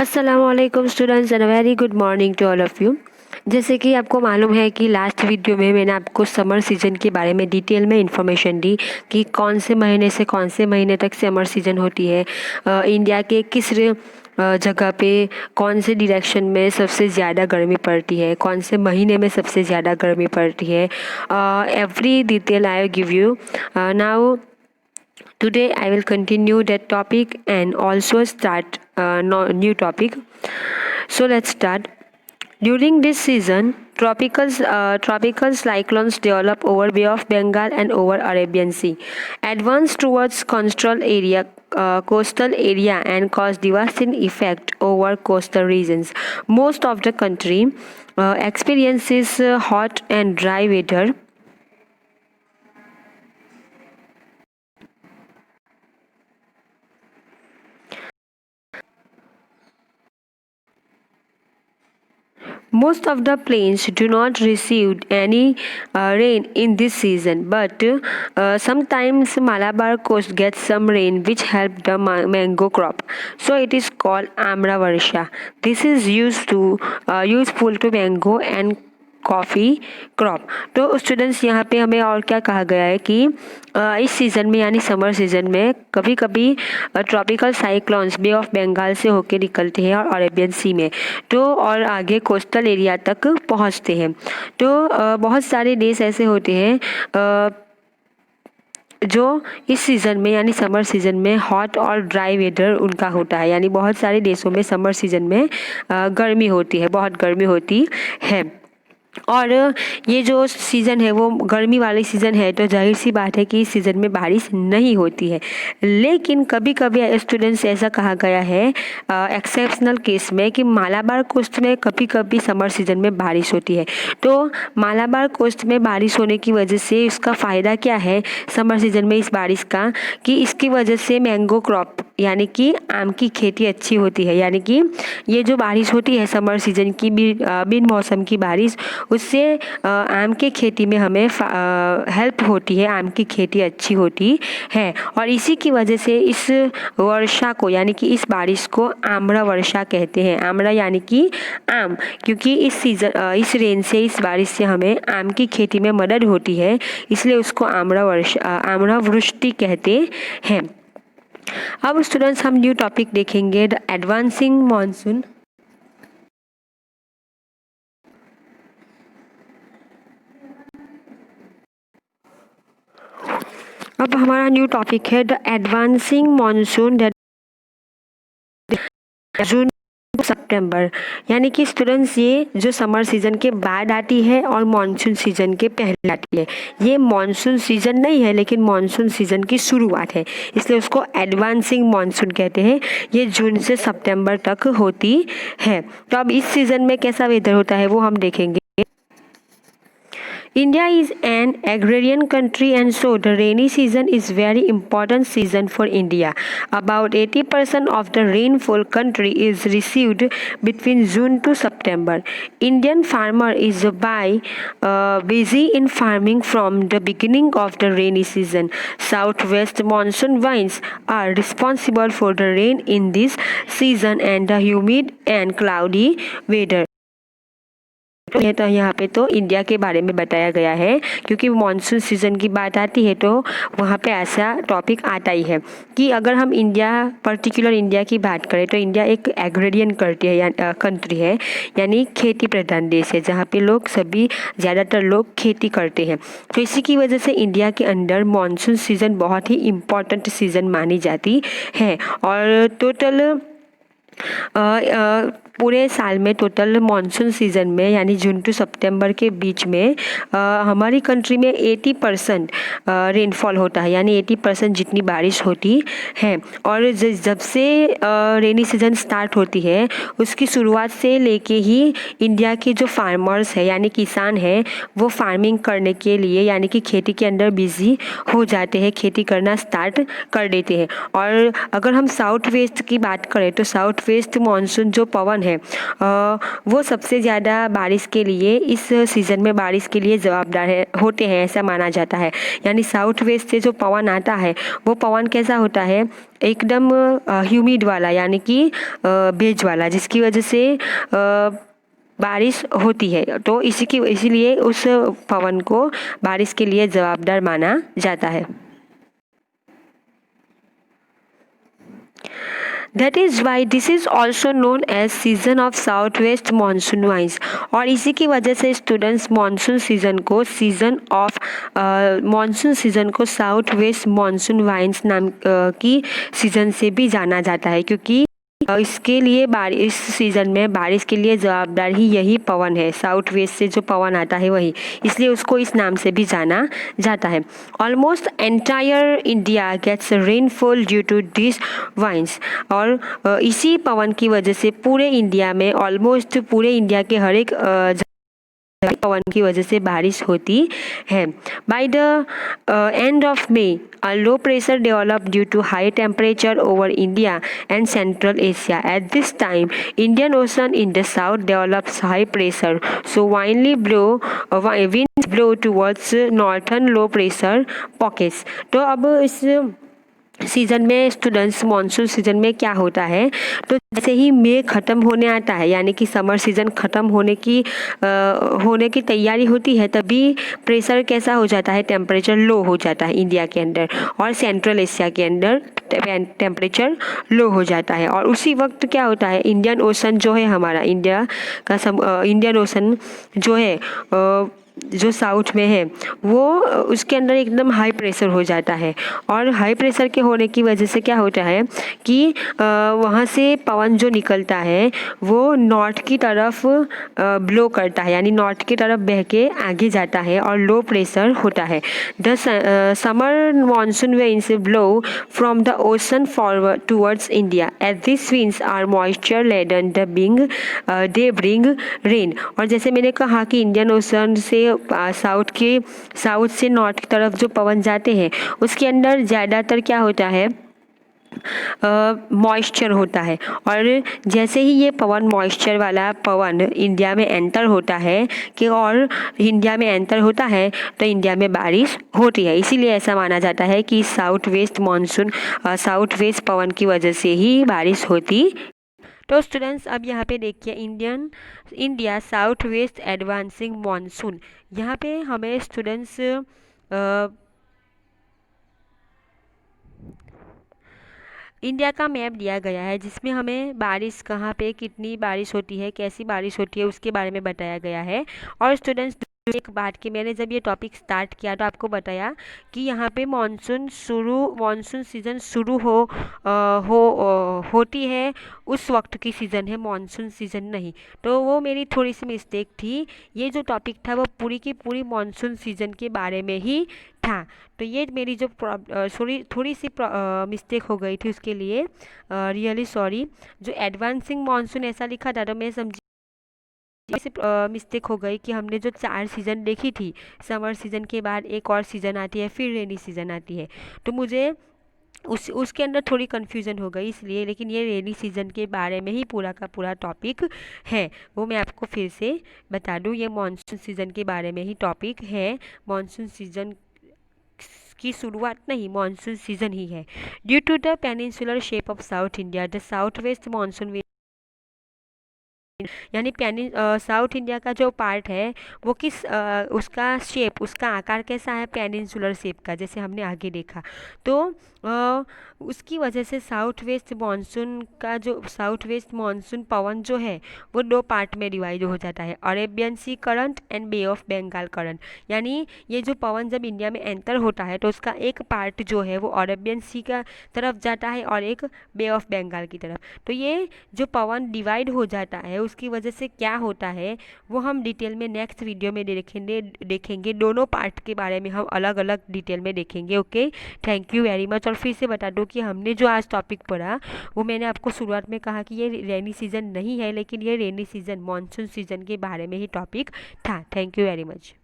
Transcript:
अस्सलामुअलैकुम students and very good morning to all of you. जैसे कि आपको मालूम है कि लास्ट वीडियो में मैंने आपको समर सीज़न के बारे में डिटेल में इंफॉर्मेशन दी कि कौन से महीने से कौन से महीने तक समर सीज़न होती है, इंडिया के किस जगह पे कौन से डायरेक्शन में सबसे ज़्यादा गर्मी पड़ती है, कौन से महीने में सबसे ज़्यादा गर्मी पड़ती है। Every detail I give you now. Today I will continue that topic and also start new topic. So let's start. During this season, tropical cyclones develop over Bay of Bengal and over Arabian Sea, advance towards coastal area and cause devastating effect over coastal regions. Most of the country experiences hot and dry weather. Most of the plains do not receive any rain in this season, but sometimes Malabar coast gets some rain which help the mango crop. So it is called Amra Varsha. This is useful to mango and coffee crop. तो students यहाँ पे हमें और क्या कहा गया है कि इस सीज़न में यानी समर सीज़न में कभी कभी tropical cyclones bay of Bengal से होके निकलते हैं और अरेबियन सी में तो और आगे कोस्टल एरिया तक पहुँचते हैं। तो बहुत सारे देश ऐसे होते हैं जो इस सीज़न में यानी समर सीज़न में हॉट और ड्राई वेदर उनका होता है, यानी बहुत सारे देशों में समर सीज़न में गर्मी होती है, बहुत गर्मी होती है। और ये जो सीज़न है वो गर्मी वाली सीज़न है, तो जाहिर सी बात है कि इस सीज़न में बारिश नहीं होती है। लेकिन कभी कभी स्टूडेंट्स ऐसा कहा गया है एक्सेप्शनल केस में कि मालाबार कोस्ट में कभी कभी समर सीज़न में बारिश होती है। तो मालाबार कोस्ट में बारिश होने की वजह से इसका फ़ायदा क्या है समर सीज़न में इस बारिश का, कि इसकी वजह से मैंगो क्रॉप यानी कि आम की खेती अच्छी होती है। यानी कि ये जो बारिश होती है समर सीज़न की बिन मौसम की बारिश, उससे आम की खेती में हमें हेल्प होती है, आम की खेती अच्छी होती है। और इसी की वजह से इस वर्षा को यानी कि इस बारिश को आम्र वर्षा कहते हैं। आम्र यानी कि आम, क्योंकि इस रेन से इस बारिश से हमें आम की खेती में मदद होती है, इसलिए उसको आम्र वृष्टि कहते हैं। अब स्टूडेंट्स हम न्यू टॉपिक देखेंगे, द एडवांसिंग मॉनसून। अब हमारा न्यू टॉपिक है द एडवांसिंग मॉनसून जून सितंबर। यानी कि स्टूडेंट्स ये जो समर सीज़न के बाद आती है और मॉनसून सीज़न के पहले आती है। ये मॉनसून सीज़न नहीं है लेकिन मॉनसून सीज़न की शुरुआत है, इसलिए उसको एडवांसिंग मॉनसून कहते हैं। ये जून से सितंबर तक होती है। तो अब इस सीज़न में कैसा वेदर होता है वो हम देखेंगे। India is an agrarian country and so the rainy season is very important season for India. About 80% of the rainfall country is received between June to September. Indian farmer is busy in farming from the beginning of the rainy season. Southwest monsoon winds are responsible for the rain in this season and the humid and cloudy weather. तो यहाँ पे तो India के बारे में बताया गया है, क्योंकि मानसून सीज़न की बात आती है तो वहाँ पे ऐसा टॉपिक आता ही है कि अगर हम पर्टिकुलर इंडिया की बात करें तो इंडिया एक एग्रेरियन कंट्री है, यानी खेती प्रधान देश है, जहाँ पे ज़्यादातर लोग खेती करते हैं। तो इसी की वजह से इंडिया के अंदर मानसून सीज़न बहुत ही इम्पॉर्टेंट सीज़न मानी जाती है। और टोटल पूरे साल में टोटल मानसून सीज़न में यानी जून टू सितंबर के बीच में हमारी कंट्री में 80% रेनफॉल होता है, यानी 80% जितनी बारिश होती है। और जब से रेनी सीज़न स्टार्ट होती है उसकी शुरुआत से लेके ही इंडिया के जो फार्मर्स है यानी किसान हैं वो फार्मिंग करने के लिए यानी कि खेती के अंदर बिजी हो जाते हैं, खेती करना स्टार्ट कर देते हैं। और अगर हम साउथ वेस्ट की बात करें तो साउथ वेस्ट मानसून जो पवन है वो सबसे ज़्यादा बारिश के लिए इस सीज़न में बारिश के लिए जवाबदार होते हैं, ऐसा माना जाता है। यानी साउथ वेस्ट से जो पवन आता है वो पवन कैसा होता है, एकदम ह्यूमिड वाला, यानी कि भेज वाला, जिसकी वजह से बारिश होती है। तो इसीलिए उस पवन को बारिश के लिए जवाबदार माना जाता है। That is why this is also known as season of southwest monsoon winds। और इसी की वजह से स्टूडेंट्स मानसून सीजन को साउथ वेस्ट मानसून वाइंड्स नाम की सीजन से भी जाना जाता है, क्योंकि इसके लिए इस सीज़न में बारिश के लिए जवाबदार ही यही पवन है, साउथ वेस्ट से जो पवन आता है वही, इसलिए उसको इस नाम से भी जाना जाता है। Almost entire India gets rainfall due to this winds. और इसी पवन की वजह से पूरे इंडिया में, ऑलमोस्ट पूरे इंडिया के हर एक पवन की वजह से बारिश होती है। By the end of May a low pressure developed due to high temperature over India and Central Asia. At this time, Indian Ocean in the south develops high pressure, so winds blow towards northern low pressure pockets. तो अब इस season में students monsoon season में क्या होता है, तो जैसे ही मई ख़त्म होने आता है, यानी कि समर सीज़न ख़त्म होने की तैयारी होती है, तभी प्रेशर कैसा हो जाता है, टेम्परेचर लो हो जाता है इंडिया के अंदर, और सेंट्रल एशिया के अंदर टेम्परेचर लो हो जाता है। और उसी वक्त क्या होता है, इंडियन ओशन जो है हमारा, इंडियन ओशन जो है जो साउथ में है वो उसके अंदर एकदम हाई प्रेशर हो जाता है। और हाई प्रेशर के होने की वजह से क्या होता है कि वहाँ से पवन जो निकलता है वो नॉर्थ की तरफ ब्लो करता है, यानी नॉर्थ की तरफ बह के आगे जाता है और लो प्रेशर होता है। The summer monsoon winds blow from the ocean forward towards India. As these winds are moisture laden, they bring rain। और जैसे मैंने कहा कि इंडियन ओशन से साउथ से नॉर्थ की तरफ जो पवन जाते हैं उसके अंदर ज़्यादातर क्या होता है, मॉइस्चर होता है। और जैसे ही ये पवन मॉइस्चर वाला पवन इंडिया में एंटर होता है तो इंडिया में बारिश होती है। इसीलिए ऐसा माना जाता है कि साउथ वेस्ट पवन की वजह से ही बारिश होती। तो स्टूडेंट्स अब यहाँ पे देखिए India south west advancing monsoon, यहाँ पे हमें स्टूडेंट्स इंडिया का मैप दिया गया है, जिसमें हमें बारिश कहाँ पे कितनी बारिश होती है, कैसी बारिश होती है, उसके बारे में बताया गया है। और स्टूडेंट्स एक बात कि मैंने जब ये टॉपिक स्टार्ट किया तो आपको बताया कि यहाँ पे मानसून सीज़न शुरू होती है, उस वक्त की सीज़न है, मानसून सीज़न नहीं। तो वो मेरी थोड़ी सी मिस्टेक थी, ये जो टॉपिक था वो पूरी की पूरी मानसून सीज़न के बारे में ही था। तो ये मेरी जो थोड़ी सी मिस्टेक हो गई थी, उसके लिए रियली सॉरी। जो एडवांसिंग मानसून ऐसा लिखा था तो मैं समझी से मिस्टेक हो गई कि हमने जो 4 सीज़न देखी थी, समर सीज़न के बाद एक और सीज़न आती है, फिर रेनी सीज़न आती है, तो मुझे उसके अंदर थोड़ी कन्फ्यूज़न हो गई इसलिए। लेकिन ये रेनी सीज़न के बारे में ही पूरा का पूरा टॉपिक है, वो मैं आपको फिर से बता दूँ। ये मानसून सीज़न के बारे में ही टॉपिक है, मानसून सीज़न की शुरुआत नहीं, मानसून सीज़न ही है। Due to the peninsular shape of south India, the south west monsoon यानी साउथ इंडिया का जो पार्ट है वो उसका शेप, उसका आकार कैसा है, पेनिनसुलर शेप का, जैसे हमने आगे देखा। तो उसकी वजह से साउथ वेस्ट मानसून पवन जो है वो 2 पार्ट में डिवाइड हो जाता है, Arabian sea current and bay of Bengal current. यानी ये जो पवन जब इंडिया में एंटर होता है तो उसका एक पार्ट जो है वो अरेबियन सी का तरफ जाता है और एक बे ऑफ बंगाल की तरफ। तो ये जो पवन डिवाइड हो जाता है उसकी वजह से क्या होता है वो हम डिटेल में नेक्स्ट वीडियो में देखेंगे। दोनों पार्ट के बारे में हम अलग अलग डिटेल में देखेंगे। Okay, thank you very much. और फिर से बता दो कि हमने जो आज टॉपिक पढ़ा वो मैंने आपको शुरुआत में कहा कि ये रेनी सीज़न नहीं है, लेकिन ये रेनी सीज़न मानसून सीज़न के बारे में ही टॉपिक था। Thank you very much.